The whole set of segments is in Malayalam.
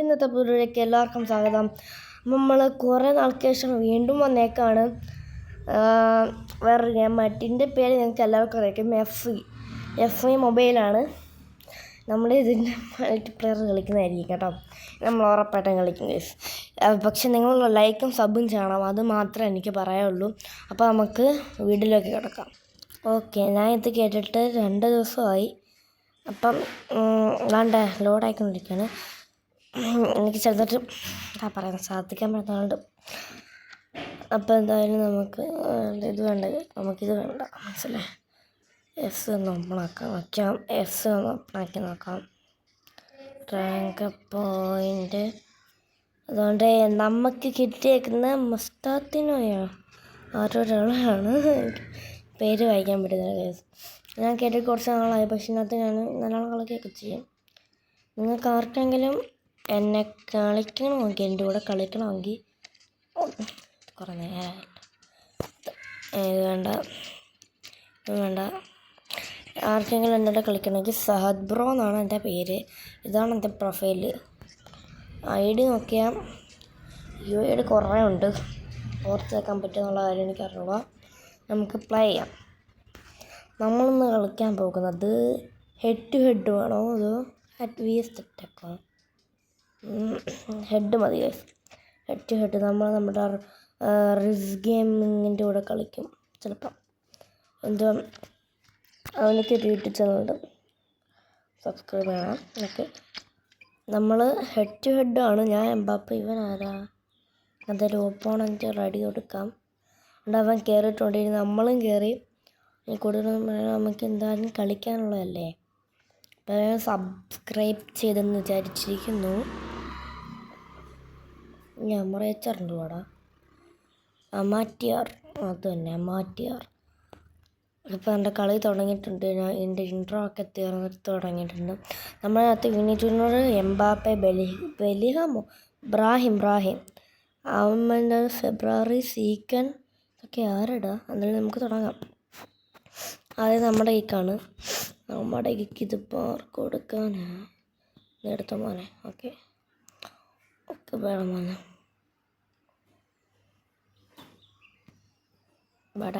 ഇന്നത്തെ പുതിയതിലേക്ക് എല്ലാവർക്കും സ്വാഗതം. നമ്മൾ കുറേ നാൾക്ക് ശേഷം വീണ്ടും വന്നേക്കാണ്. വേറൊരു ഗെയിം. മറ്റിൻ്റെ പേര് ഞങ്ങൾക്ക് എല്ലാവർക്കും അറിയാം. എഫ് മൊബൈലാണ്. നമ്മൾ ഇതിൻ്റെ മൾട്ടിപ്ലെയർ കളിക്കുന്നതായിരിക്കും കേട്ടോ. നമ്മൾ ഉറപ്പായിട്ടും കളിക്കും ഗൈസ്. പക്ഷെ നിങ്ങൾ ലൈക്കും സബും ചെയ്യണം, അത് മാത്രമേ എനിക്ക് പറയാനുള്ളൂ. അപ്പോൾ നമുക്ക് വീഡിയോയിലേക്ക് കിടക്കാം. ഓക്കെ, ഞാൻ ഇത് കേട്ടിട്ട് 2 ദിവസമായി. അപ്പം ലോഡായിക്കൊണ്ടിരിക്കുകയാണ്. എനിക്ക് ചെറുതായിട്ട് പറയാൻ സാധിക്കാൻ പറ്റുന്നുണ്ട്. അപ്പോൾ എന്തായാലും നമുക്ക് ഇത് വേണ്ട, നമുക്കിത് വേണ്ട, മനസ്സിലായി. എസ് ഒന്ന് ഓപ്പണാക്കാം. എസ് ഒന്ന് ഓപ്പണാക്കി നോക്കാം. റാങ്ക് പോയിൻ്റ് അതുകൊണ്ട് നമുക്ക് കിട്ടിയേക്കുന്ന മുസ്താത്തിനോയോ ആരോരാളാണ്, പേര് വായിക്കാൻ പറ്റുന്നത് കേസ്. ഞാൻ കേട്ടിട്ട് കുറച്ച് നാളായി, പക്ഷേ ഇതിനകത്ത് ഞാൻ നല്ലോണം കളിക്കുകയൊക്കെ ചെയ്യും. നിങ്ങൾക്ക് ആർക്കെങ്കിലും എന്നെ കളിക്കണമെങ്കിൽ, എൻ്റെ കൂടെ കളിക്കണമെങ്കിൽ കുറേ നേരമായിട്ട് വേണ്ട ആർക്കെങ്കിലും എന്നോട് കളിക്കണമെങ്കിൽ സഹദ് ബ്രോ എന്നാണ് എൻ്റെ പേര്. ഇതാണ് എൻ്റെ പ്രൊഫൈല്. ID നോക്കിയാൽ ID കുറേ ഉണ്ട്, ഓർത്ത് വെക്കാൻ പറ്റുമെന്നുള്ള കാര്യം എനിക്ക് അറിയുക. നമുക്ക് പ്ലേ ചെയ്യാം. നമ്മളിന്ന് കളിക്കാൻ പോകുന്നത് ഹെഡ് ടു ഹെഡ് വേണോ അതോ VS തെറ്റാക്കോ? ഹെഡ് മതി. ഹെഡ് ടു ഹെഡ് നമ്മുടെ റിസ് ഗെയിമിങ്ങിൻ്റെ കൂടെ കളിക്കും ചിലപ്പം. എന്തോ അവനൊരു യൂട്യൂബ് ചാനലുണ്ട്, സബ്സ്ക്രൈബ് ചെയ്യണം. ഓക്കെ, നമ്മൾ ഹെഡ് ടു ഹെഡാണ്. ഞാൻ എംബാപ്പെ, ഇവൻ ആരാ? അതൊരു ഓപ്പോണൻറ്റ് റെഡി കൊടുക്കാം. അതുകൊണ്ട് അവൻ കയറിയിട്ടുണ്ടെങ്കിൽ നമ്മളും കയറി. കൂടുതൽ നമുക്ക് എന്തായാലും കളിക്കാനുള്ളതല്ലേ. അപ്പോൾ സബ്സ്ക്രൈബ് ചെയ്തെന്ന് വിചാരിച്ചിരിക്കുന്നു. ഞാൻ മറയച്ചാറുണ്ട് പാടാ. അമാറ്റിയാർ, അത് തന്നെ അമാറ്റിയാർ. ഇപ്പോൾ എൻ്റെ കളി തുടങ്ങിയിട്ടുണ്ട്. ഞാൻ എൻ്റെ ഇൻട്രോ ഒക്കെ തുടങ്ങിയിട്ടുണ്ട്. നമ്മളതിനകത്ത് വിനി ജൂനിയർ, എംബാപ്പെ, ബെലിഹാമോ, ബ്രാഹിം, അവൻ്റെ ഫെബ്രുവരി, സീക്കൻ ഒക്കെ ആരടാ. എന്നാലും നമുക്ക് തുടങ്ങാം. ആദ്യം നമ്മുടെ ഈക്കാണ്. നമ്മുടെ ഈക്ക് ഇത് പാർക്ക് കൊടുക്കാനാ എടുത്ത മോനെ. ഓക്കെ വേണം മോനെ. ബട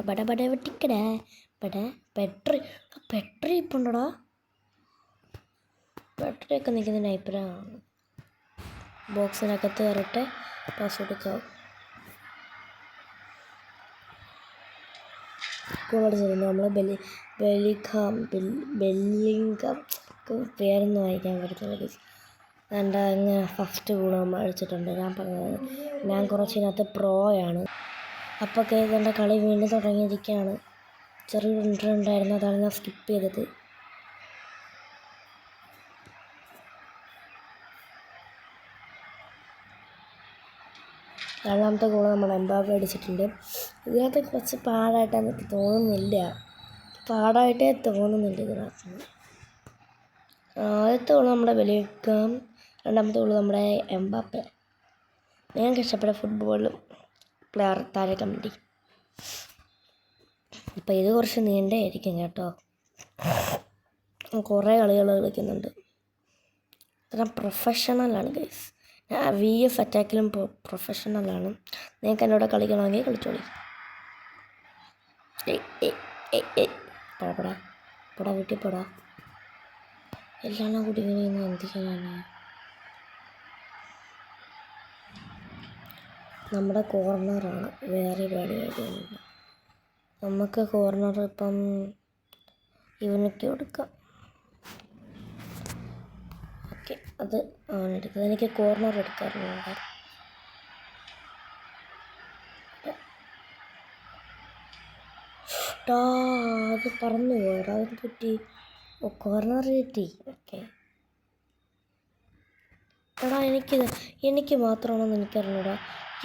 വെട്ടിക്കടേ പെട്രി ഇപ്പം ഉണ്ടോടാ. പെട്രിയൊക്കെ നിൽക്കുന്ന നൈപ്പറാണ്. ബോക്സിനകത്ത് കയറിട്ട് പാസ് കൊടുക്കാം. നമ്മൾ ബെല്ലിംഗം പേരൊന്നും വായിക്കാൻ പറ്റത്തില്ല. എൻ്റെ അങ്ങ് ഫസ്റ്റ് ഗോൾ നമ്മൾ അടിച്ചിട്ടുണ്ട്. ഞാൻ കുറച്ചിനകത്ത് പ്രോയാണ്. അപ്പോൾ എൻ്റെ കളി വീണ്ടും തുടങ്ങിയിരിക്കുകയാണ്. ചെറിയൊരു ഇൻട്രോ ഉണ്ടായിരുന്നു, അതാണ് ഞാൻ സ്കിപ്പ് ചെയ്തത്. രണ്ടാമത്തെ ഗോൾ നമ്മൾ എംബാപ്പെ അടിച്ചിട്ടുണ്ട്. ഇതിനകത്ത് കുറച്ച് പാടായിട്ടാണ് എനിക്ക് തോന്നുന്നില്ല. ഇതിനകത്ത്. ആദ്യത്തെ ഗോൾ നമ്മുടെ ബെലിംഗം, രണ്ടാമത്തെ ഗോൾ നമ്മുടെ എംബാപ്പെ. ഞാൻ ഇഷ്ടപ്പെട്ട ഫുട്ബോൾ പ്ലെയർ താഴെ കമൻറ്റി. ഇപ്പം ഇത് കുറച്ച് നീണ്ടായിരിക്കും കേട്ടോ. കുറേ കളികൾ കളിക്കുന്നുണ്ട്. ഇത്ര പ്രൊഫഷണലാണ് ഗൈസ്. VS അറ്റാക്കിലും പ്രൊഫഷണലാണ്. നിങ്ങൾക്ക് എന്നോട് കളിക്കണമെങ്കിൽ കളിച്ചോളി. പോടാ വീട്ടിൽ പോടാ. എല്ലാം കൂടി ഇങ്ങനെ എന്ത് ചെയ്യാനാണ്. നമ്മുടെ കോർണറാണ്, വേറെ പരിപാടിയൊന്നുമില്ല. നമുക്ക് കോർണർ ഇപ്പം ഇവനൊക്കെ കൊടുക്കാം. ഓക്കെ, അത് അവനെടുക്കുക. എനിക്ക് കോർണർ എടുക്കാറുണ്ട്. അത് പറന്നു പോയടാ, അത് പറ്റി. കോർണർ കിട്ടി. ഓക്കെ എടാ, എനിക്ക് മാത്രമാണെന്ന് എനിക്കറിഞ്ഞൂടാ.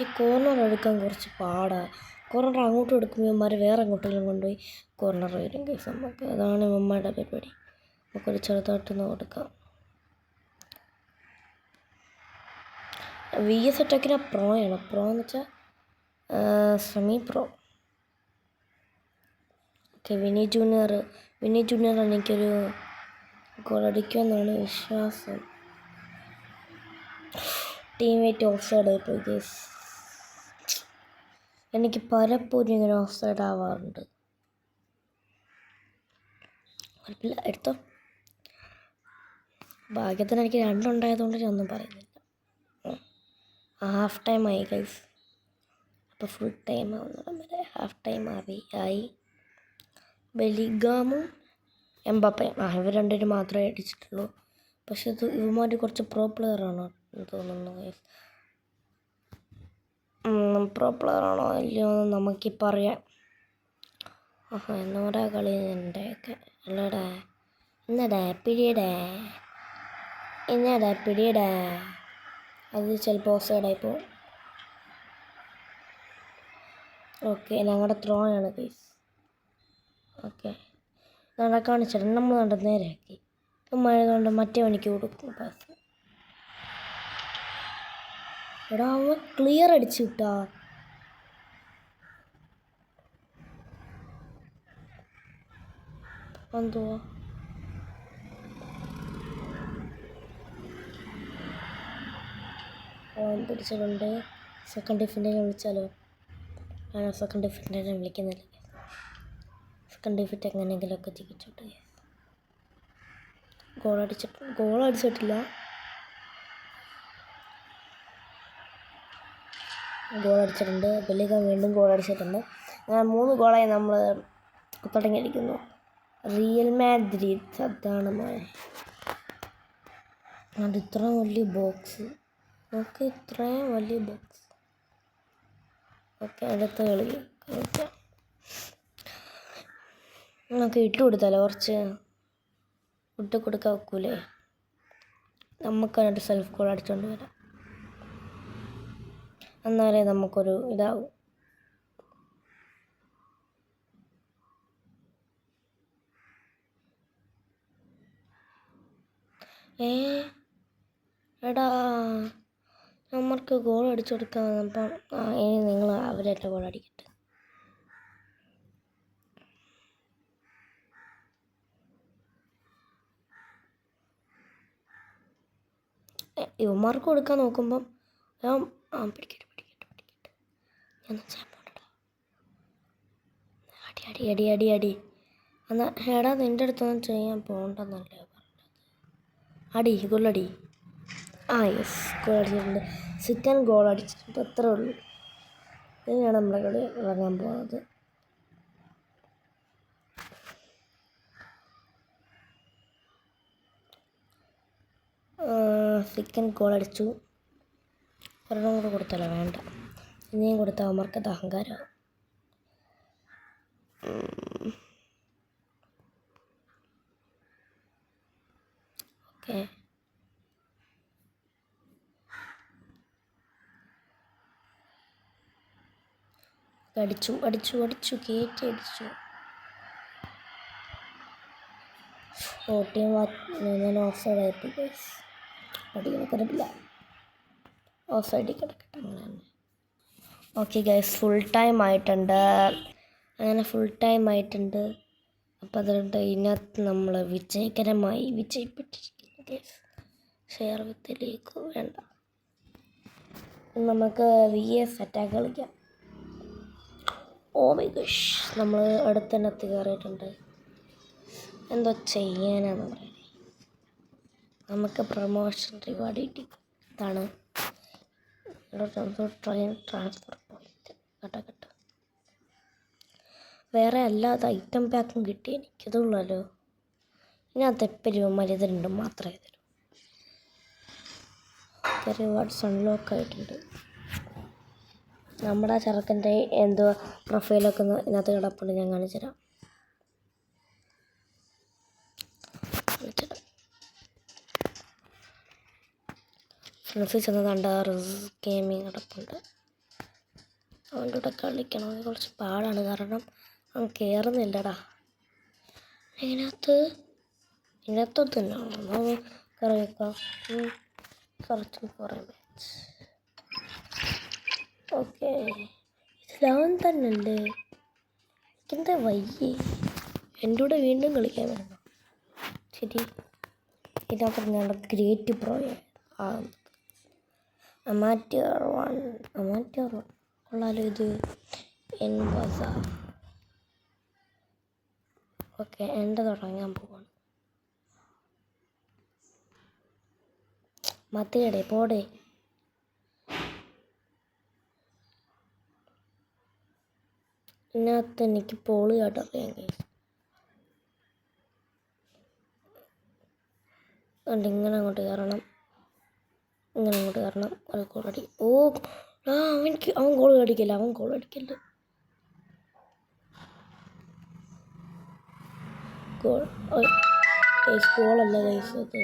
ഈ കോർണർ എടുക്കാൻ കുറച്ച് പാടാണ്. കോർണർ അങ്ങോട്ടും എടുക്കുമ്പോൾ ഇവന്മാർ വേറെ അങ്ങോട്ടെങ്കിലും കൊണ്ടുപോയി കോർണർ വരും കേസ്. നമുക്ക് അതാണ് ഇവന്മാരുടെ പരിപാടി. നമുക്കൊരു ചെറുതായിട്ടൊന്ന് കൊടുക്കാം. VS അറ്റാക്കിന് പ്രോയാണ്. പ്രോ എന്ന് വെച്ചാൽ semi pro. Okay, Vini Junior എനിക്കൊരു ഗോൾ അടിക്കുമെന്നാണ് വിശ്വാസം. ടീംമേറ്റ് ഓഫ് സൈഡായി പോയി ഗൈസ്. എനിക്ക് പലപ്പോഴും ഇങ്ങനെ ഓഫ് സൈഡ് ആവാറുണ്ട്. കുഴപ്പമില്ല, എടുത്തോ. ഭാഗ്യത്തിന് എനിക്ക് രണ്ടുണ്ടായതുകൊണ്ട് ഞാൻ ഒന്നും പറയുന്നില്ല. ഹാഫ് ടൈം ആയി ഗൈസ്. അപ്പോൾ ഫുൾ ടൈം ആവുന്നിടം വരെ ഹാഫ് ടൈം ആയി. ബെലിഗാമും എംബാപ്പയും ഇവർ രണ്ടുപേരും മാത്രമേ അടിച്ചിട്ടുള്ളൂ. പക്ഷെ ഇവന്മാർ കുറച്ച് പ്രോ പ്ലെയറാണോ തോന്നുന്നു ഗൈസ്. പ്രോ പ്ലെയറാണോ അല്ലയോ എന്ന് നമുക്കിപ്പോൾ അറിയാം. എന്നോടാ കളി എൻ്റെയൊക്കെ അല്ലടാ. എന്നടാ പിടിയടാ. അത് ചിലപ്പോൾ ഓഫ് സൈഡായി പോകും. ഓക്കെ, ഞങ്ങളുടെ ത്രോ ആണ് ഗൈസ്. ഓക്കെ, കാണിച്ചിട്ട് നമ്മൾ കണ്ട നേരെയാക്കി. മഴ മറ്റേ മണിക്ക് കൊടുക്കും പാസ്. എടാ അവൻ ക്ലിയർ അടിച്ചു കിട്ടാ. എന്തുവാ പിടിച്ചിട്ടുണ്ട്. സെക്കൻഡ് ഡിഫൻഡിനെ വിളിച്ചാലോ? സെക്കൻഡ് ഡിഫൻഡിനെ വിളിക്കുന്നില്ല. സെക്കൻഡ് ഡിഫൻഡ് എങ്ങനെയെങ്കിലുമൊക്കെ ജയിച്ചോട്ടെ. ഗോളടിച്ചിട്ടില്ല. ഗോളടിച്ചിട്ടുണ്ട്. ബെല്ലിഗാം വീണ്ടും ഗോളടിച്ചിട്ടുണ്ട്. 3 ഗോളായി നമ്മൾ തുടങ്ങിയിരിക്കുന്നു. റിയൽ മാഡ്രിഡ് അതാണ് അത്. ഇത്രയും വലിയ ബോക്സ്. ഓക്കെ, ഇത്രയും വലിയ ബോക്സ്. ഓക്കെ, അടുത്ത കളി കളിക്കാം. നമുക്ക് ഇട്ട് കൊടുത്താലോ? കുറച്ച് ഇട്ട് കൊടുക്കാൻ വെക്കൂലേ? നമുക്കതിനൊരു സെൽഫ് ഗോൾ അടിച്ചുകൊണ്ട് വരാം. എന്നാലേ നമുക്കൊരു ഇതാവും. എടാ നമ്മൾക്ക് ഗോൾ അടിച്ചു കൊടുക്കാൻ വന്നപ്പം ഇനി നിങ്ങൾ അവരായിട്ട് ഗോൾ അടിക്കട്ടെ. ഇവന്മാർക്ക് കൊടുക്കാൻ നോക്കുമ്പം പിടിക്കട്ടെ. ഞാൻ അടി. എന്നാ എടാ നിൻ്റെ അടുത്തൊന്നും ചെയ്യാൻ പോകണ്ടെന്നല്ലേ പറഞ്ഞത്? ഗോളടി. യെസ്, ഗോൾ അടിച്ചിട്ടുണ്ട്. സെക്കൻഡ് ഗോൾ അടിച്ചിട്ടുണ്ട്. അത്രേ ഉള്ളൂ. ഇനിയാണ് നമ്മളെ കളി ഇറങ്ങാൻ പോകുന്നത്. സെക്കൻഡ് ഗോൾ അടിച്ചു. ഒരെണ്ണം കൂടെ കൊടുത്തല്ലോ, വേണ്ട. ഇനിയും കൊടുത്താൽ അവന്മാർക്കത് അഹങ്കാരമാവും. ഓക്കെ, അടിച്ചു കയറ്റി അടിച്ചു. ടീം ഞാൻ ഓഫ് സൈഡ് ആയിട്ട് ഗൈസ്. അടിക്കാൻ കുഴപ്പമില്ല, ഓഫ് സൈഡിൽ കിടക്കട്ടെ അങ്ങനെ തന്നെ. ഓക്കെ ഗൈസ്, ഫുൾ ടൈം ആയിട്ടുണ്ട്. അപ്പോൾ അതുകൊണ്ട് ഇതിനകത്ത് നമ്മൾ വിജയകരമായി വിജയിപ്പിച്ചിരിക്കുന്നു ഗൈസ്. ഷെയർ വിത്ത് ലീഗ് വേണ്ട, നമുക്ക് VS അറ്റാക്ക് കളിക്കാം. ഓ മൈ ഗോഷ്, നമ്മൾ അടുത്തതിനകത്ത് കയറിയിട്ടുണ്ട്. എന്തോ ചെയ്യാനാന്ന് പറയുന്നത്. നമുക്ക് പ്രൊമോഷൻ റിവാർഡ് കിട്ടി. ഇതാണ് ട്രാൻസ്ഫർ പോയിന്റ്. കേട്ടോ, വേറെ അല്ലാതെ ഐറ്റം പാക്കും കിട്ടി എനിക്കതുള്ളല്ലോ. ഇതിനകത്ത് എപ്പോഴും ഇത് രണ്ടും മാത്രമേ തരൂ. റിവാർഡ്സ് അൺലോക്ക് ആയിട്ടുണ്ട്. നമ്മുടെ ചെറുക്കൻ്റെ എന്തോ പ്രൊഫൈലൊക്കെ ഇതിനകത്ത് കിടപ്പുണ്ട്. ഞാൻ കാണിച്ചു തരാം. ഫ്രണ്ട്സിൽ ചെന്നതാണ്ട് ഗെയിമിങ് കിടപ്പുണ്ട്. അവൻ്റെ കൂടെ കളിക്കണം. കുറച്ച് പാടാണ്, കാരണം അവൻ കയറുന്നില്ലടാ. ഇതിനകത്ത് തന്നെയാണോ കറിയേക്കാം. Searching for a match. Okay, ഇതിലവൻ തന്നെയല്ലേ. എനിക്കെന്താ വയ്യേ. എൻ്റെ കൂടെ വീണ്ടും കളിക്കാൻ വേണം. ശരി, ഇതിനകത്ത് ഞങ്ങളുടെ ഗ്രേറ്റ് പ്രോയെ അമാറ്റർ വൺ കൊള്ളാലോ ഇത്. ഓക്കെ, എൻ്റെ തുടങ്ങാൻ പോവാണ്. മത്തിയടേ പോടേ. ഇതിനകത്ത് എനിക്ക് പൊളിയായിട്ട് അറിയാൻ കഴിയും. അതുകൊണ്ട് ഇങ്ങനെ അങ്ങോട്ട് കയറണം, ഒരു ഗോൾ അടി. അവൻ ഗോൾ അടിക്കില്ല, ഗോളല്ല ഗൈസ് അത്.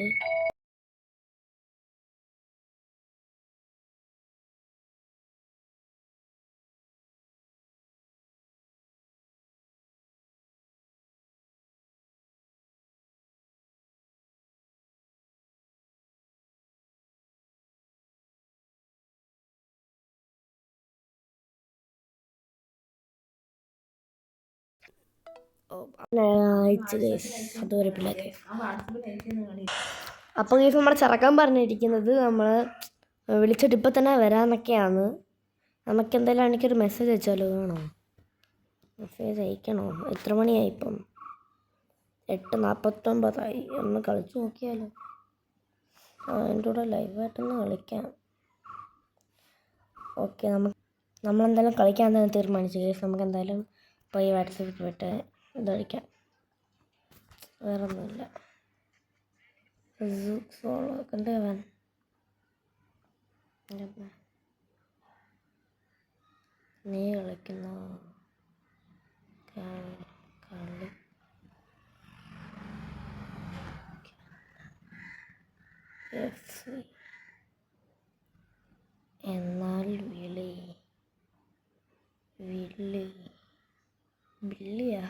അപ്പോൾ ഗൈസ് നമ്മുടെ ചെറുക്കൻ പറഞ്ഞിരിക്കുന്നത് നമ്മൾ വിളിച്ചിട്ട് ഇപ്പം തന്നെ വരാമെന്നൊക്കെയാണ്. നമുക്കെന്തായാലും എനിക്കൊരു മെസ്സേജ് അയച്ചാലോ? വേണോ? മെസ്സേജ് അയക്കണോ? എത്ര മണിയായി ഇപ്പം? 8:49. ഒന്ന് കളിച്ച് നോക്കിയാലോ? എൻ്റെ കൂടെ ലൈവായിട്ടൊന്ന് കളിക്കാം. ഓക്കെ, നമ്മളെന്തായാലും കളിക്കാൻ തന്നെ തീരുമാനിച്ചു ഗൈസ്. നമുക്കെന്തായാലും പോയി വാട്സപ്പിൽ പോയിട്ട് ഇത് കളിക്കാം. വേറെ ഒന്നുമില്ല. സോളോ കണ്ടവൻ നീ കളിക്കുന്ന കളി എന്നാൽ ബില്ലിയാ?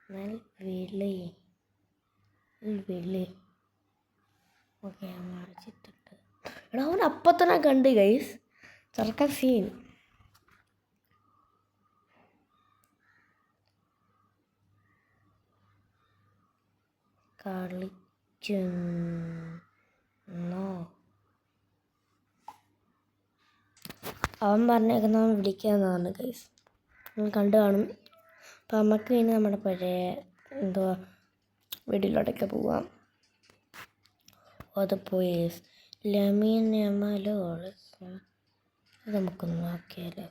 എന്നാൽ വിളി. ഓക്കെ, അടിച്ചിട്ടുണ്ട്. എടാ, അവൻ അപ്പം തന്നെ കണ്ട് ഗൈസ്. ചെറുക്കൻ സീൻ. കളിക്കുന്നോ? അവൻ പറഞ്ഞേക്കുന്നവൻ വിളിക്കാമെന്നാണ് ഗൈസ്. നിങ്ങൾ കണ്ടു കാണും. അപ്പം നമുക്ക് ഇനി നമ്മുടെ പഴയ വീട്ടിലോട്ടൊക്കെ പോവാം. അത് പോയി ലമീൻ യമാലോ നമുക്കൊന്ന് നോക്കിയാലോ.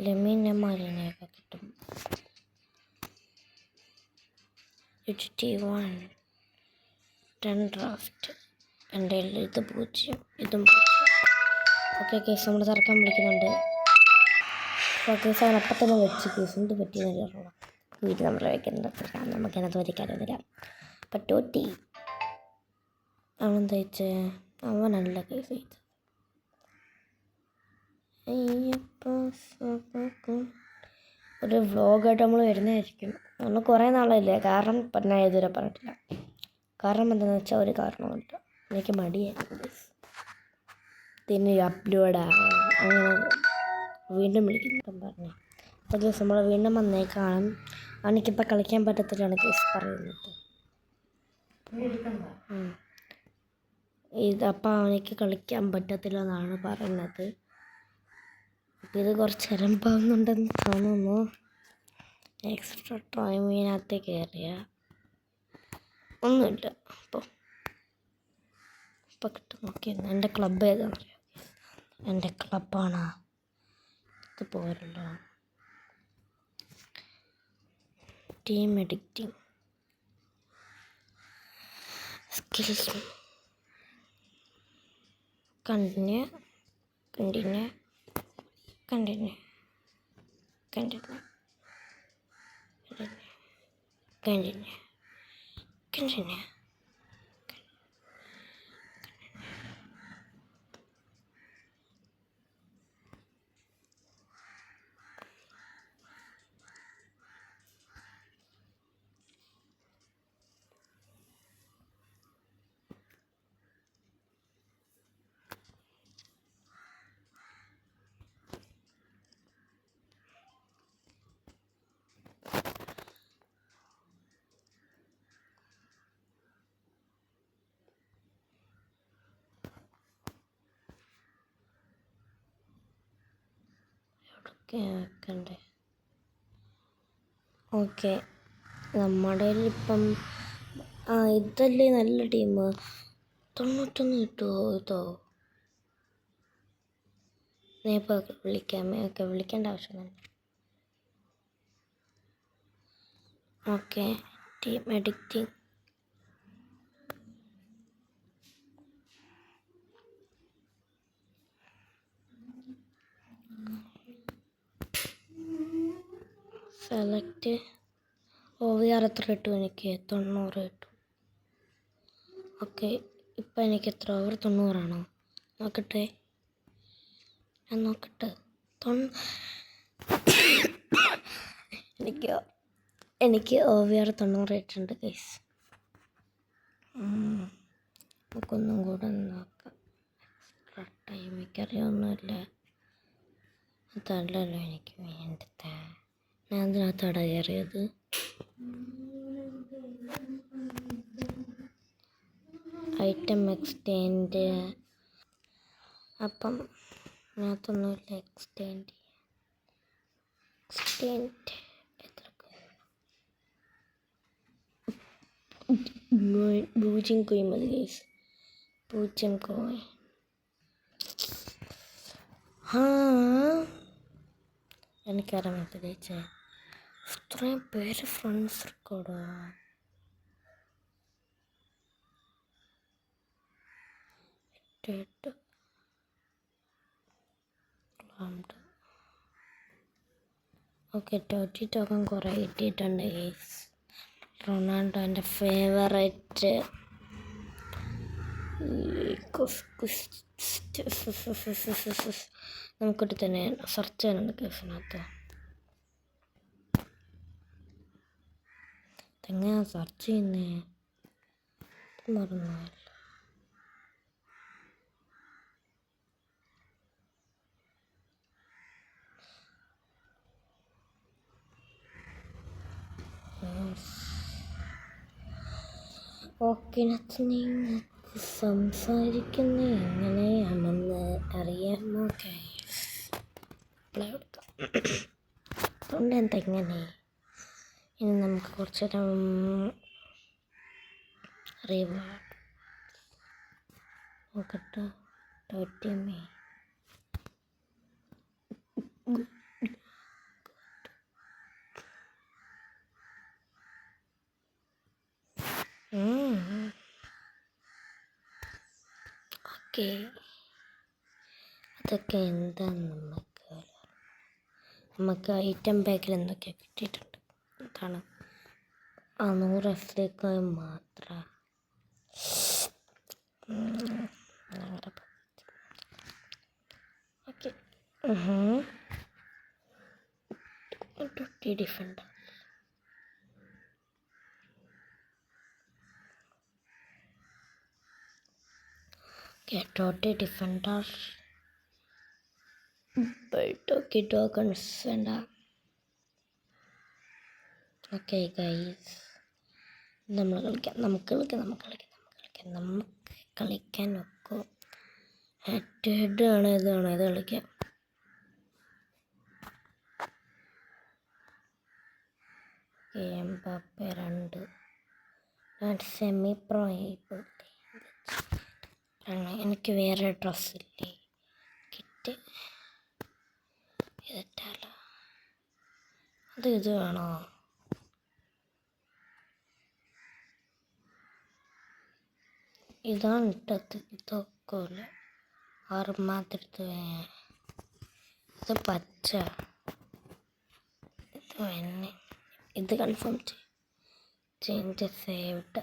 ലമീൻ യമാലിനെയൊക്കെ കിട്ടും. 10 ഡ്രാഫ്റ്റ്. എൻ്റെ ഇത് 0, ഇതും 0. ഓക്കെ കേസ്, നമ്മൾ തിറക്കാൻ വിളിക്കുന്നുണ്ട്. ഓക്കെ, സാർ അപ്പം തന്നെ വെച്ച് കേസ് എന്ത് പറ്റിയെന്ന് അറിയണം. വീട്ടിൽ നമ്മൾ വയ്ക്കുന്നുണ്ട്. നമുക്കതിനകത്ത് വരയ്ക്കാനൊന്നുമില്ല. അപ്പം ടോട്ടി അവൻ തയ്ച്ച് അവനല്ല കേസ് ചെയ്ത്. ഒരു വ്ളോഗായിട്ട് നമ്മൾ വരുന്നതായിരിക്കും. നമ്മൾ കുറേ നാളല്ലേ. കാരണം ഞാൻ ഇതുവരെ പറഞ്ഞിട്ടില്ല. കാരണം എന്താണെന്ന് വെച്ചാൽ ഒരു കാരണമില്ല, എനിക്ക് മടിയായിരുന്നു. പിന്നെ അപ്ലോഡാണ് അങ്ങനെ വീണ്ടും വിളിക്കുന്നു പറഞ്ഞു. അപ്പോൾ ദിവസം നമ്മൾ വീണ്ടും വന്നേക്കാണ്. അവനിക്കിപ്പോൾ കളിക്കാൻ പറ്റത്തില്ലാണ് കേസ് പറയുന്നത്. ഇതപ്പോൾ അവനിക്ക് കളിക്കാൻ പറ്റത്തില്ല എന്നാണ് പറയുന്നത്. അപ്പോൾ ഇത് കുറച്ച് എരമ്പാവുന്നുണ്ടെന്ന് തോന്നുന്നു. എക്സ്ട്രാ ടൈമിനകത്ത് കയറിയ ഒന്നുമില്ല. അപ്പോൾ കിട്ടും. ഓക്കെ, എൻ്റെ ക്ലബ്ബ് ഏതാണെന്ന് അറിയാം. എൻ്റെ ക്ലബ്ബാണ് ഇത്. പോരല്ലോ. Team editing skills. Continue. Okay വെക്കണ്ടേ. ഓക്കെ, നമ്മുടെ ഇപ്പം ഇതല്ലേ നല്ല ടീം. 91 കിട്ടുമോ ഇതോ? ഞാൻ ഇപ്പോൾ വിളിക്കാം. ഓക്കെ, വിളിക്കേണ്ട ആവശ്യമൊന്നും. Okay, team editing. Select. OVR എത്ര കിട്ടും? എനിക്ക് 90 കിട്ടും. ഓക്കെ, ഇപ്പം എനിക്ക് എത്ര? ഓവർ 90 നോക്കട്ടെ, ഞാൻ നോക്കട്ടെ. എനിക്ക് OVR 90 ആയിട്ടുണ്ട് ഗൈസ്. നമുക്കൊന്നും കൂടെ നോക്കാം. എക്സ്ട്രാ ടൈം എനിക്കറിയൊന്നുമില്ല. അതല്ലല്ലോ എനിക്ക് വേണ്ടത്. ഞാൻ അതിനകത്താണ് കയറിയത്. Item extend. അപ്പം അതിനകത്തൊന്നുമില്ല. എക്സ്റ്റെൻഡ് എത്ര? 0 കോയിൻ മതി ഗൈസ്. 0 കോയിൻ. എനിക്കറിയാൻ പറ്റില്ല. ഇത്രയും പേര് ഫ്രണ്ട്സ് റെക്കോർഡോ? ഓക്കെ, ടോറ്റി ടോക്കൺ കുറേ കിട്ടിയിട്ടുണ്ട് ഗൈസ്. റൊണാൾഡോ എൻ്റെ ഫേവറേറ്റ്. നമുക്കിട്ട് തന്നെ സെർച്ച് ചെയ്യാനുണ്ട് കേസിനകത്ത്. എങ്ങനെയാ സെർച്ച് ചെയ്യുന്നേ? മറന്നു. ഓക്കെ, നിങ്ങൾക്ക് സംസാരിക്കുന്ന എങ്ങനെയാണെന്ന് അറിയാമോ ഗൈസ്? അതുകൊണ്ട് എന്തെങ്ങനെ ഇനി നമുക്ക് കുറച്ച് റിവാർഡ് നോക്കട്ടെ. ടോറ്റിയമ്മേ ഓക്കെ, അതൊക്കെ എന്താന്ന് നമുക്ക് ഐറ്റം ബാഗിൽ എന്തൊക്കെയാണ് കിട്ടിയിട്ടുണ്ട്. കാരണം 100 FD മാത്രം. Okay, different. Totti defender. Talkie tokens വേണ്ട. ഓക്കെ ഗൈസ്, നമുക്ക് കളിക്കാൻ ഒക്കും. ഹെഡ് ആണ്, ഇതാണ് ഇത് കളിക്കാം. എംബാപ്പെ 2. ഞാൻ സെമി പ്രോ ആയിപ്പോട്ടെ. എനിക്ക് വേറെ ഡ്രസ്സില്ലേ കിറ്റ്. ഇതിട്ടാലോ? ഇത് വേണോ? ഇതാണ് ഇട്ടത്. ഇതൊക്കെ ആറുമാത്രത്ത്. ഇത് പച്ച. ഇത് വെണ്ണ. ഇത് കൺഫേം ചേഞ്ച് സേവ്ഡ്.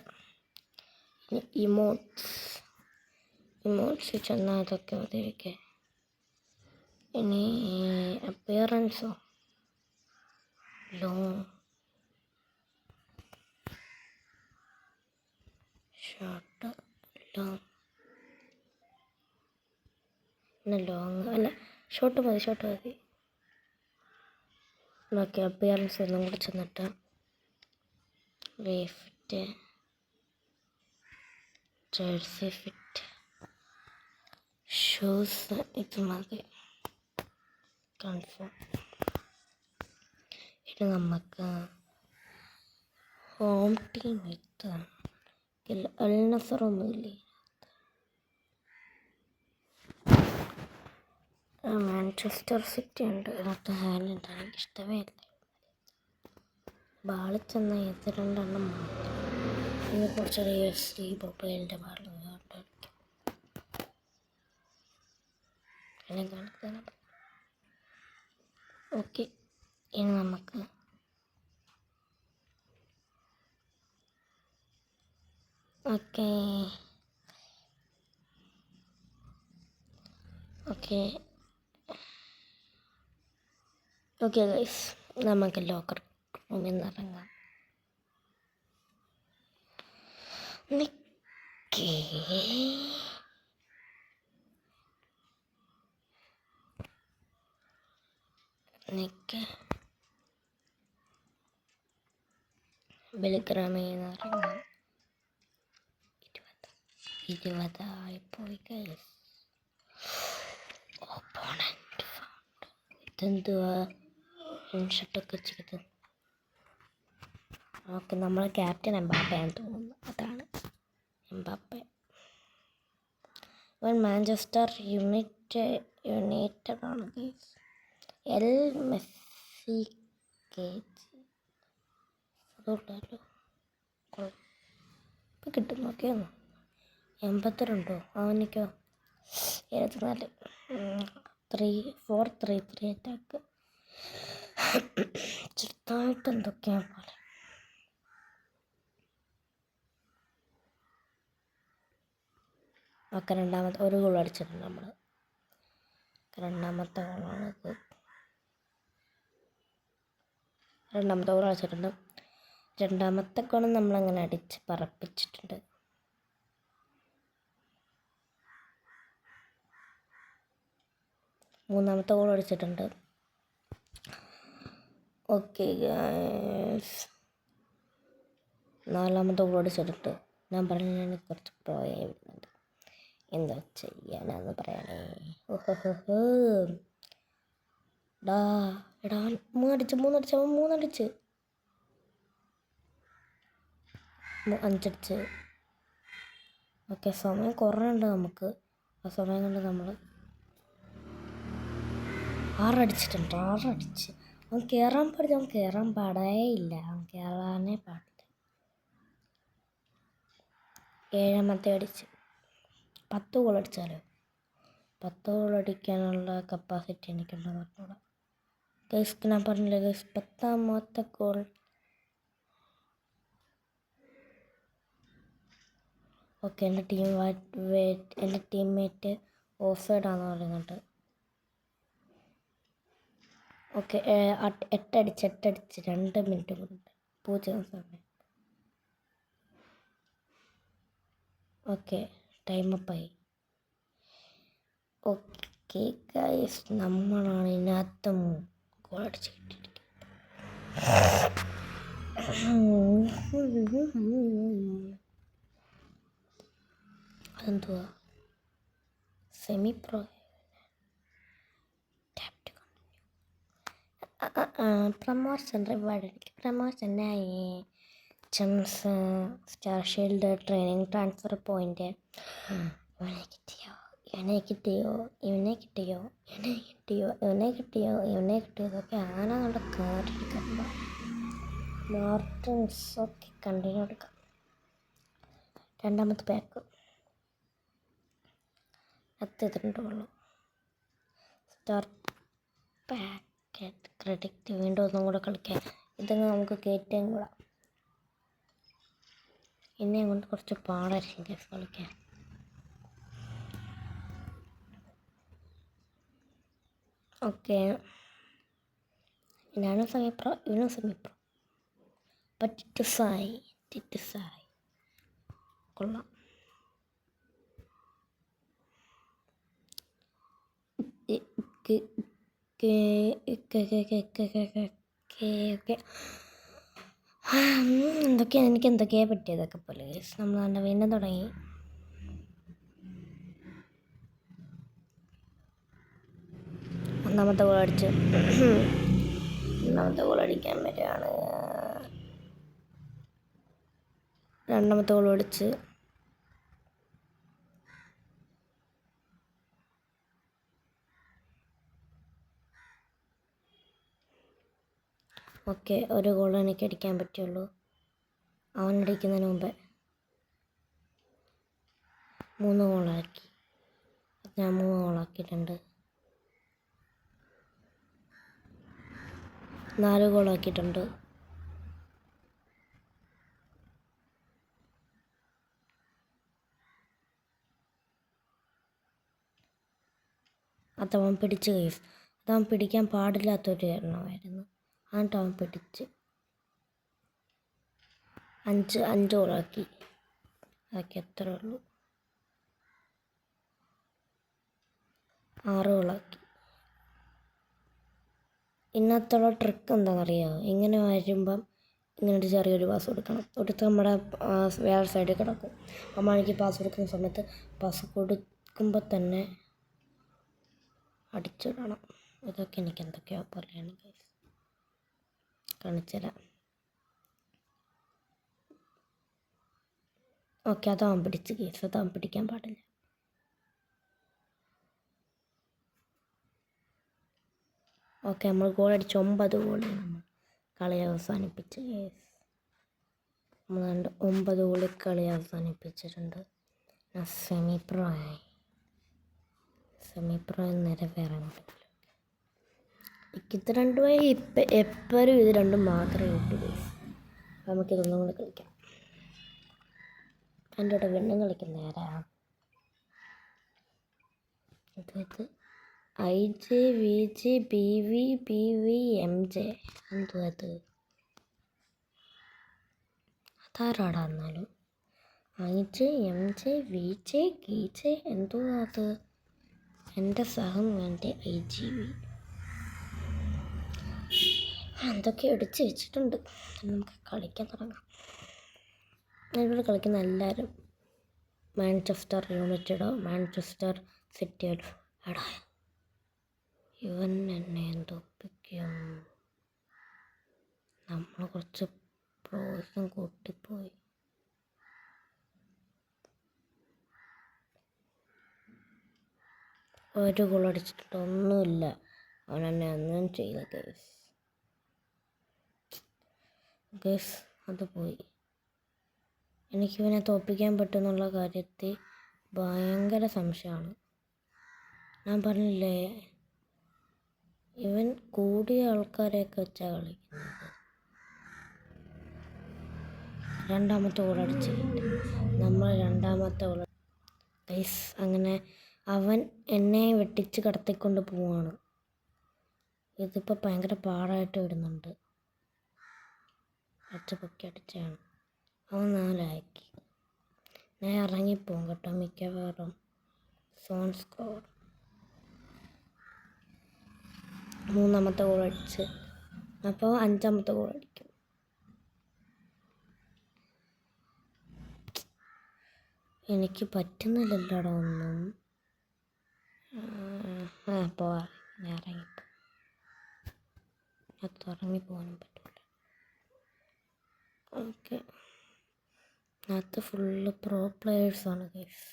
ഇമോട്ട്സ് ചെന്നാൽ ഇതൊക്കെ മതിയൊക്കെ. ഇനി അപ്പിയറൻസോ? Long short. ലോങ് അല്ല, ഷോർട്ട് മതി. ഓക്കെ, അപ്പിയറൻസ് എല്ലാം കൂടി ചെന്നിട്ട് ഫിറ്റ്, ജേഴ്സി ഫിറ്റ്, ഷൂസ് ഇത് മതി. കൺഫേം. പിന്നെ നമുക്ക് ഹോം ടീം എത്താണ് അൽ നസറൊന്നുമില്ലേ, മാഞ്ചസ്റ്റർ സിറ്റി ഉണ്ട്. ഇതിനകത്ത് ഹാലൻഡ് എനിക്ക് ഇഷ്ടമേ ഇല്ല. ബാളിൽ ചെന്ന ഇത് രണ്ടെണ്ണം മാത്രം. ഇതിനെ കുറച്ചൊരു UFC മൊബൈലിൻ്റെ ബാളിൽ ഓക്കെ. ഇനി നമുക്ക് ഓക്കെ ഓക്കെ ഓക്കെ ഗൈസ്, നമുക്ക് ലോക്കർ റൂമിൽ നിന്ന് ഇറങ്ങാം. ബെലിഗ്രാമിൽ നിന്ന് ഇറങ്ങാം. 20 ഗൈസ്. ഓപ്പോണന്റ് ഇതെന്തുവാ ഷട്ടൊക്കെ ചെയ്ത്. ഓക്കെ, നമ്മളെ ക്യാപ്റ്റൻ എംബാപ്പയാന്ന് തോന്നുന്നു. അതാണ് എംബാപ്പ. മാഞ്ചസ്റ്റർ യുണൈറ്റഡ് ആണ് ഗൈസ്. എൽ മെസ്സി അതുകൊണ്ടല്ലോ ഇപ്പം കിട്ടും. നോക്കിയാന്നോ 82 അവനിക്കോ 74. 4-3-3 അറ്റാക്ക്. ചെറുതായിട്ട് എന്തൊക്കെയാണ് പോലെ. ഒക്കെ രണ്ടാമത്തെ ഒരു ഗോൾ അടിച്ചിട്ടുണ്ട് നമ്മൾ. രണ്ടാമത്തെ ഗോളാണിത്. രണ്ടാമത്തെ ഗോൾ അടിച്ചിട്ടുണ്ട്. രണ്ടാമത്തെ ഗോൾ നമ്മളങ്ങനെ അടിച്ച് പറപ്പിച്ചിട്ടുണ്ട്. മൂന്നാമത്തെ ഗോൾ അടിച്ചിട്ടുണ്ട്. ഓക്കെ നാലാമത്തെ ഗോൾ അടിച്ചിട്ടുണ്ട്. ഞാൻ പറഞ്ഞ കുറച്ച് പ്രോയായി വരുന്നുണ്ട്. എന്താ ചെയ്യാനാന്ന് പറയണേ. എടാ മൂന്നടിച്ച് 5 ഓക്കെ, സമയം കുറവുണ്ട് നമുക്ക്. ആ സമയം കൊണ്ട് നമ്മൾ 6 അടിച്ചിട്ടുണ്ട്. 6 അടിച്ച് അവൻ കയറാൻ പാടില്ല. അവൻ കയറാൻ പാടേയില്ല. അവൻ കയറാനേ പാടില്ല. 7ാമത്തെ അടിച്ച് 10 ഗോൾ അടിച്ചാലോ. 10 ഗോൾ അടിക്കാനുള്ള കപ്പാസിറ്റി എനിക്കുണ്ടെന്ന് പറഞ്ഞോളാം ഗൈസ്. ഞാൻ പറഞ്ഞില്ല ഗൈസ്, 10ാമത്തെ ഗോൾ. ഓക്കെ, എൻ്റെ ടീംമേറ്റ് ഓഫ് സൈഡാണെന്ന് പറയുന്നുണ്ട്. ഓക്കെ 8 അടിച്ച് 2 മിനിറ്റ് കൊണ്ട് 0 സമയം. ഓക്കെ, ടൈം അപ്പായി. ഓക്കെ ഗൈസ്, നമ്മളാണ് ഇതിനകത്തും ഗോൾ അടിച്ച് കിട്ടിയിരിക്കുന്നത്. അതെന്തുവാ സെമി പ്രോ പ്രമോഷൻ റിവാർഡ്. എനിക്ക് പ്രമോഷനായി ചംസ് star shield training transfer point. ഇവനെ കിട്ടിയോ ഇതൊക്കെ ആന നമ്മുടെ കാർഡെടുക്കാം. മാർട്ടിൻസ് ഒക്കെ കണ്ടിന്യൂ എടുക്കാം. 2ാമത്തെ പാക്ക് എത്തിയിട്ടുള്ളൂ. സ്റ്റാർ പാക്കറ്റ് ക്രെഡിറ്റ് വീണ്ടും ഒന്നും കൂടെ കളിക്കാം. ഇതൊക്കെ നമുക്ക് കയറ്റാൻ കൂടാം. എന്നെ കൊണ്ട് കുറച്ച് പാടായിരിക്കും കേസ് കളിക്കാൻ. ഓക്കെ, ഞാനും സെമി പ്രോ, ഇവനും സെമി പ്രോ. അപ്പം ടിറ്റുസായി കൊള്ളാം. ഓക്കെ എനിക്ക് എന്തൊക്കെയാണ് പറ്റിയതൊക്കെ പോലെ നമ്മൾ തന്നെ വീണ്ടും തുടങ്ങി. ഒന്നാമത്തെ ഗോൾ അടിച്ച് രണ്ടാമത്തെ ഗോൾ അടിക്കാൻ വരികയാണ്. രണ്ടാമത്തെ ഗോൾ അടിച്ച്. ഓക്കെ, ഒരു ഗോൾ എനിക്ക് അടിക്കാൻ പറ്റുള്ളൂ. അവനടിക്കുന്നതിന് മുമ്പേ 3 ഗോളാക്കി. ഞാൻ 3 ഗോളാക്കിയിട്ടുണ്ട്. 4 ഗോളാക്കിയിട്ടുണ്ട്. അതവൻ പിടിച്ച് കേസ്. അതവൻ പിടിക്കാൻ പാടില്ലാത്തൊരു എണ്ണമായിരുന്നു. എന്നിട്ട് അവൻ പിടിച്ച് 5 ഗോളാക്കി. അതൊക്കെ എത്ര ഉള്ളൂ? 6 ഗോളാക്കി. ഇന്നത്തുള്ള ട്രിക്ക് എന്താണെന്നറിയാമോ? ഇങ്ങനെ വരുമ്പം ഇങ്ങനൊരു ചെറിയൊരു പാസ് കൊടുക്കണം. ഒരുത്ത് നമ്മുടെ വേറെ സൈഡിൽ കിടക്കും. അപ്പോൾ എനിക്ക് പാസ് കൊടുക്കുന്ന സമയത്ത് പാസ് കൊടുക്കുമ്പോൾ തന്നെ അടിച്ചിടണം. ഇതൊക്കെ എനിക്ക് എന്തൊക്കെയോ പോലെയാണ് കാണിച്ചുതരാം. ഓക്കെ, അതാവാൻ പിടിച്ച് കേസ്. അതാവാൻ പിടിക്കാൻ പാടില്ല. ഓക്കെ, നമ്മൾ ഗോൾ അടിച്ച് 9 ഗോളിൽ നമ്മൾ കളി അവസാനിപ്പിച്ച് കേസ്. നമ്മൾ 9 ഗോളിൽ കളി അവസാനിപ്പിച്ചിട്ടുണ്ട്. സെമി പ്രോ ആയി. സെമി പ്രോ നേരെ വേറെ ഇത് രണ്ടുമായി എപ്പോഴും ഇത് രണ്ടും മാത്രമേ കിട്ടൂ. നമുക്കിതൊന്നും കൂടെ കളിക്കാം. എൻ്റെ കൂടെ വെണ്ണം കളിക്കുന്ന ആരാണ്? ഇത് IJ VJ BV MJ. എന്തുവാ അത്? അതാരാടാ? എന്നാലും IJ MJ VJ GJ എന്തുവാ അത്? എൻ്റെ സഹം എൻ്റെ IGV എന്തൊക്കെ അടിച്ച് വെച്ചിട്ടുണ്ട്. നമുക്ക് കളിക്കാൻ തുടങ്ങാം. ഇവിടെ കളിക്കുന്ന എല്ലാവരും മാഞ്ചസ്റ്റർ യുണൈറ്റഡോ മാഞ്ചസ്റ്റർ സിറ്റിയോ. എടാ, ഇവൻ എന്നെ എന്തൊപ്പിക്കും. നമ്മൾ കുറച്ച് പ്രോസം കൂട്ടിപ്പോയി. ഒരു ഗോൾ അടിച്ചിട്ട് ഒന്നുമില്ല. അവൻ എന്നെ ഒന്നും ചെയ്യില്ല ഗേസ്. അത് പോയി. എനിക്കിവനെ തോൽപ്പിക്കാൻ പറ്റുമെന്നുള്ള കാര്യത്തിൽ ഭയങ്കര സംശയമാണ്. ഞാൻ പറഞ്ഞില്ലേ, ഇവൻ കൂടിയ ആൾക്കാരെയൊക്കെ വെച്ചാൽ കളിക്കുന്നത്. രണ്ടാമത്തെ ഗോൾ അടിച്ച് നമ്മൾ രണ്ടാമത്തെ ഗോൾ ഗൈസ്. അങ്ങനെ അവൻ എന്നെ വെട്ടിച്ച് കടത്തിക്കൊണ്ട് പോവാണ്. ഇതിപ്പോൾ ഭയങ്കര പാടായിട്ട് വിടുന്നുണ്ട്. പൊക്കി അടിച്ചാണ് അവൻ 4 ആക്കി. ഞാൻ ഇറങ്ങിപ്പോവും കേട്ടോ മിക്കവാറും. Zone score. 3ാമത്തെ ഗോൾ അടിച്ച്. അപ്പോൾ 5ാമത്തെ ഗോൾ അടിക്കും. എനിക്ക് പറ്റുന്നില്ലല്ലോടാ ഒന്നും. പോവാ, ഞാൻ ഇറങ്ങിപ്പോ. അത് ഇറങ്ങിപ്പോകാനും പറ്റില്ല. ഓക്കെ, അത് ഫുള്ള് പ്രോ പ്ലെയേഴ്സാണ് ഗൈസ്.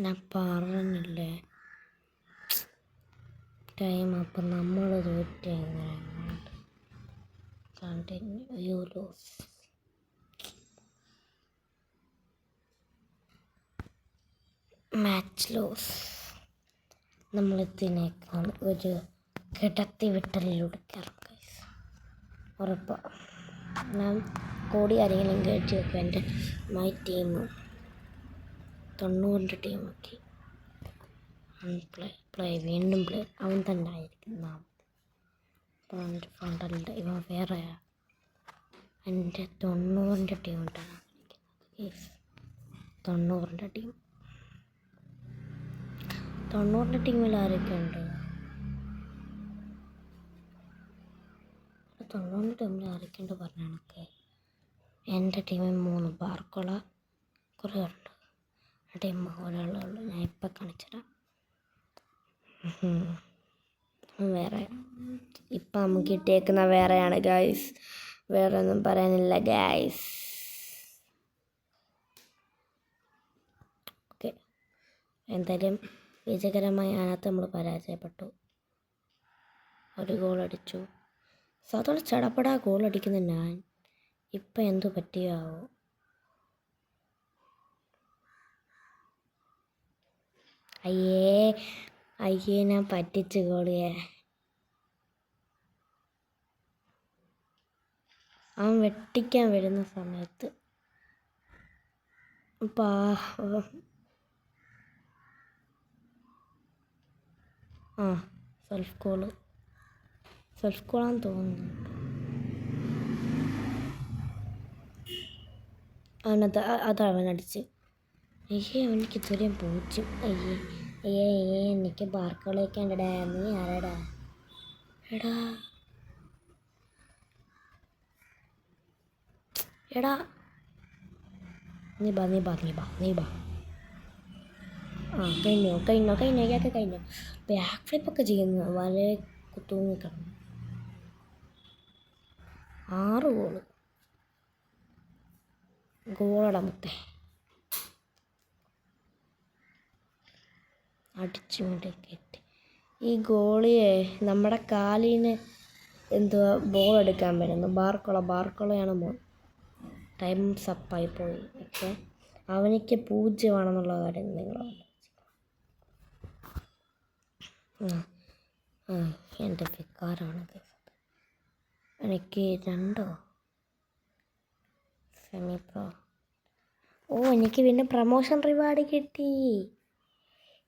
ഞാൻ പറഞ്ഞില്ലേ ടൈം. അപ്പം നമ്മൾ തോറ്റ എങ്ങനെയാണ് കണ്ടിന്യൂ ലോസ്. Match loss. നമ്മളെത്തിനേക്കാൾ ഒരു കിടത്തി വിട്ടലിലൂടെ കയറും ഗൈസ്. ഉറപ്പാണ്. ഞാൻ കോടി ആരെങ്കിലും കയറ്റി വെക്കും. എൻ്റെ മൈ ടീം 90 ടീമാക്കി. പ്ലേ വീണ്ടും പ്ലേ അവൻ തന്നെ ആയിരിക്കും. ഫണ്ടലുണ്ട്. ഇവൻ വേറെയാ. എൻ്റെ 90 ടീം ഉണ്ടാണ് കളിക്കുന്നത്. 90 ടീം. 90 ടീമിൽ ആരൊക്കെ ഉണ്ട്? 90 ടീമിൽ ആരൊക്കെ ഉണ്ട് പറഞ്ഞ കണക്ക്. എൻ്റെ ടീമിൽ 3 ബാർക്കോള കുറേ ഉണ്ട്. ആ ടീം ഒരാളുള്ളൂ. ഞാൻ ഇപ്പം കാണിച്ചുതരാം. വേറെ ഇപ്പം നമുക്ക് ഇട്ടേക്കുന്ന വേറെയാണ് ഗൈസ്. വേറെ ഒന്നും പറയാനില്ല ഗൈസ്. ഓക്കെ, എന്തായാലും വിജയകരമായി അതിനകത്ത് നമ്മൾ പരാജയപ്പെട്ടു. ഒരു ഗോൾ അടിച്ചു. സാധാരണ ചടപടാ ഗോൾ അടിക്കുന്ന ഞാൻ ഇപ്പം എന്തു പറ്റിയാവോ? അയ്യേ ഞാൻ പറ്റിച്ചു ഗോളിയെ. അവൻ വെട്ടിക്കാൻ വരുന്ന സമയത്ത് സെൽഫ് ഗോളാന്ന് തോന്നുന്നു. അതവനടിച്ച്. അവനിക്ക് ഇത്രയും പൂച്ചും. എനിക്ക് ബാർക്കളേക്കാണ്ടടാ. നീ ആരാടാ? എടാ നീ ബാ. കഴിഞ്ഞോ ഇയാൾക്ക് കഴിഞ്ഞോ. ബാക്ക് ഫ്ലിപ്പൊക്കെ ചെയ്യുന്നു. വളരെ തൂങ്ങിക്കിടന്നു. 6 ഗോളടാ മുത്തേ. അടിച്ചുകൊണ്ട് കെട്ടി. ഈ ഗോളിയെ നമ്മുടെ കാലിന് എന്തുവാ ബോൾ എടുക്കാൻ വരുന്നു. ബാർക്കോളയാണ് മോൾ. ടൈം സപ്പായി പോയി. പക്ഷേ അവനിക്ക് പൂജ്യമാണെന്നുള്ള കാര്യം നിങ്ങൾ എൻ്റെ വികാരമാണ്. എനിക്ക് 2 സെമി പ്രോ. എനിക്ക് പിന്നെ പ്രൊമോഷൻ റിവാർഡ് കിട്ടി.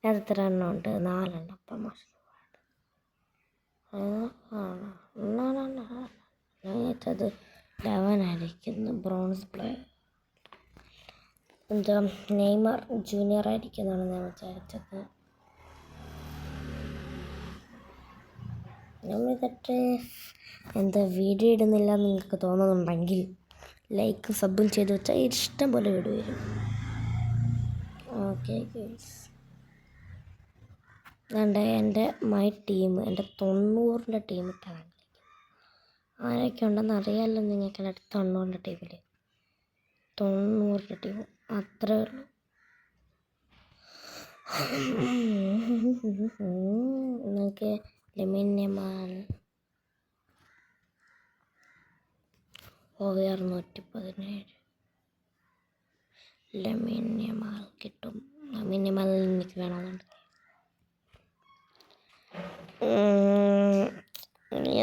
അത് എത്ര എണ്ണം ഉണ്ട്? 4 എണ്ണം പ്രൊമോഷൻ റിവാർഡ്. അത് 11 ആയിരിക്കുന്നു. ബ്രോൺസ് പ്ലെയർ എന്താ നെയ്മർ ജൂനിയർ ആയിരിക്കുന്നതാണ് ഞാൻ വിചാരിച്ചത്. നമ്മളിതൊക്കെ എന്താ വീഡിയോ ഇടുന്നില്ല നിങ്ങൾക്ക് തോന്നുന്നുണ്ടെങ്കിൽ ലൈക്കും സബും ചെയ്ത് വെച്ചാൽ ഇഷ്ടം പോലെ വീഡിയോ വരും. ഓക്കെ ഗൈസ്, എൻ്റെ മൈ ടീം, എൻ്റെ 90ൻ്റെ ടീം ഇട്ടാണ്. ആരൊക്കെ ഉണ്ടെന്ന് അറിയാമല്ലോ നിങ്ങൾക്ക്. എൻ്റെ 90ൻ്റെ ടീമിൽ 90ൻ്റെ ടീം അത്രേ ഉള്ളൂ. നിങ്ങൾക്ക് ലെമിൻ യമാൽ OVR 117 ലെമിൻ യമാൽ കിട്ടും. ലെമിൻ യമാൽ എനിക്ക് വേണമെന്നുണ്ട്.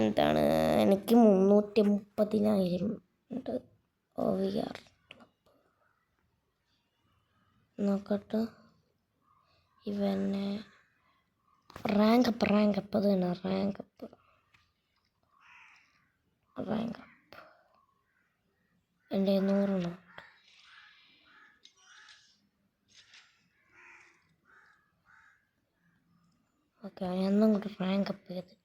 എന്താണ് എനിക്ക് 330,000 ഉണ്ട് OVR. നോക്കട്ടെ. ഇവനെ റാങ്ക് അപ്പ് അത് തന്നെ. റാങ്ക് അപ്പ് എൻ്റെ 100 ഓക്കെ. എന്നും കൂടി റാങ്ക് അപ്പ് ചെയ്തിട്ടുണ്ട്.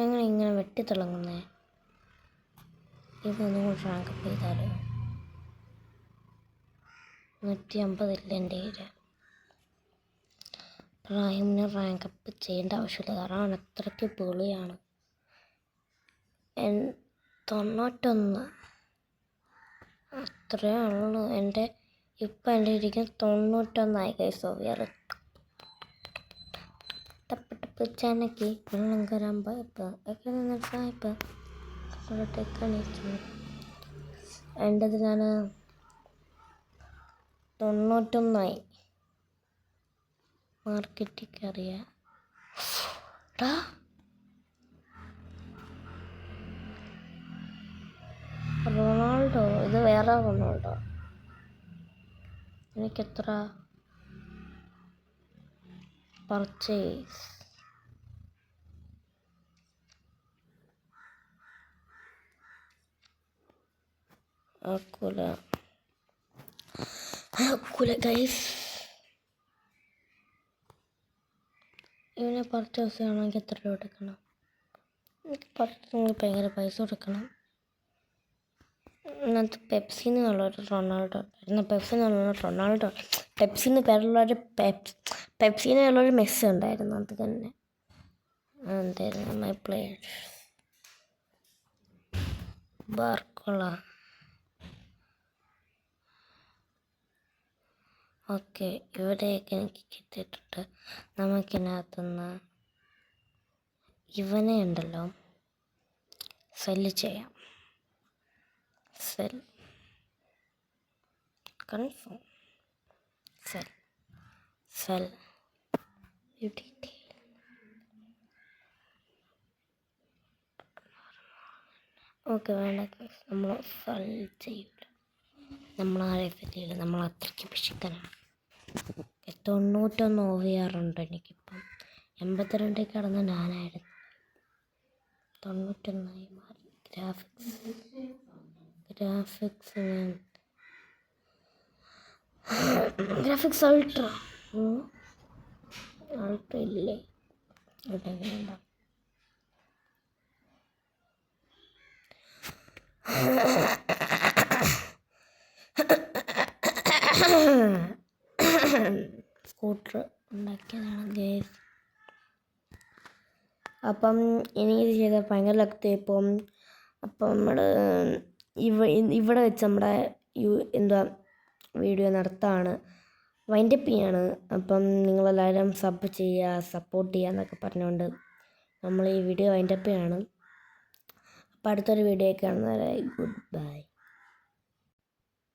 എങ്ങനെ ഇങ്ങനെ വെട്ടിത്തിളങ്ങുന്നേ? ഇതൊന്നും കൂടി റാങ്ക് അപ്പ് ചെയ്താലോ? 150 ഇല്ല എൻ്റെ കയ്യിൽ. പ്രൈമിന് റാങ്ക് അപ്പ് ചെയ്യേണ്ട ആവശ്യമില്ല, കാരണം അവൻ അത്രയ്ക്ക് പൊളിയാണ്. 91 അത്രയേ ഉള്ളൂ. ഇപ്പം എൻ്റെ ഇരിക്കുന്ന 91 ഗൈസ്. OVR ടപ്പ് ചനക്കി വെള്ളം കയറാൻ പോയപ്പോൾ എൻ്റെത് ഞാൻ 91 മാർക്കറ്റിൽ കയറിയ റൊണാൾഡോ. ഇത് വേറെ റൊണാൾഡോ. എനിക്കെത്ര പർച്ചേസ്? ആക്കൂല ഗൈസ്. ഇവനെ പർച്ചേസ് ചെയ്യണമെങ്കിൽ എത്ര രൂപ എടുക്കണം? എനിക്ക് പർച്ചേസ് ഭയങ്കര പൈസ കൊടുക്കണം. അതിനകത്ത് പെപ്സി എന്നുള്ളൊരു റൊണാൾഡോ ഉണ്ടായിരുന്നു. പെപ്സി എന്നുള്ള റൊണാൾഡോ, പെപ്സി എന്ന് പേരുള്ളൊരു പെപ്സി എന്നുള്ളൊരു മെസ്സി ഉണ്ടായിരുന്നു. അത് തന്നെ എന്തായിരുന്നു മൈ പ്ലേയേഴ്സ്. ബാർക്കോള. ഓക്കെ, ഇവിടെയൊക്കെ എനിക്ക് കിട്ടിയിട്ടുണ്ട്. നമുക്കിനകത്തുനിന്ന് ഇവനെ ഉണ്ടല്ലോ സെല്ല് ചെയ്യാം. Cell confirm cell cell okay, വേണ്ട നമ്മൾ സെൽ ചെയ്യില്ല. നമ്മളാരെ സെൽ ചെയ്യില്ല, നമ്മൾ അത്രയ്ക്ക് പിശുക്കനാണ്. 91 OVR ഉണ്ട് എനിക്കിപ്പം. 82 കിടന്ന് ഞാനായിരുന്നു. 91 മാറി. ഗ്രാഫിക്സ് അൾട്ര ഇല്ലേ? വേണ്ട. സ്കൂട്ടർ ഉണ്ടാക്കിയതാണ് ഗൈസ്. അപ്പം എനിക്കിത് ചെയ്ത ഭയങ്കര ലക്തിയപ്പം. അപ്പം നമ്മൾ ഇവിടെ വെച്ച് നമ്മുടെ വീഡിയോ നടത്താണ്, വൈൻഡപ്പ് ചെയ്യാണ്. അപ്പം നിങ്ങളെല്ലാവരും സബ് ചെയ്യുക, സപ്പോർട്ട് ചെയ്യുക എന്നൊക്കെ പറഞ്ഞുകൊണ്ട് നമ്മൾ ഈ വീഡിയോ വൈൻഡപ്പ് ചെയ്യാണ്. അപ്പം അടുത്തൊരു വീഡിയോ കാണുന്നവരെ ഗുഡ് ബൈ.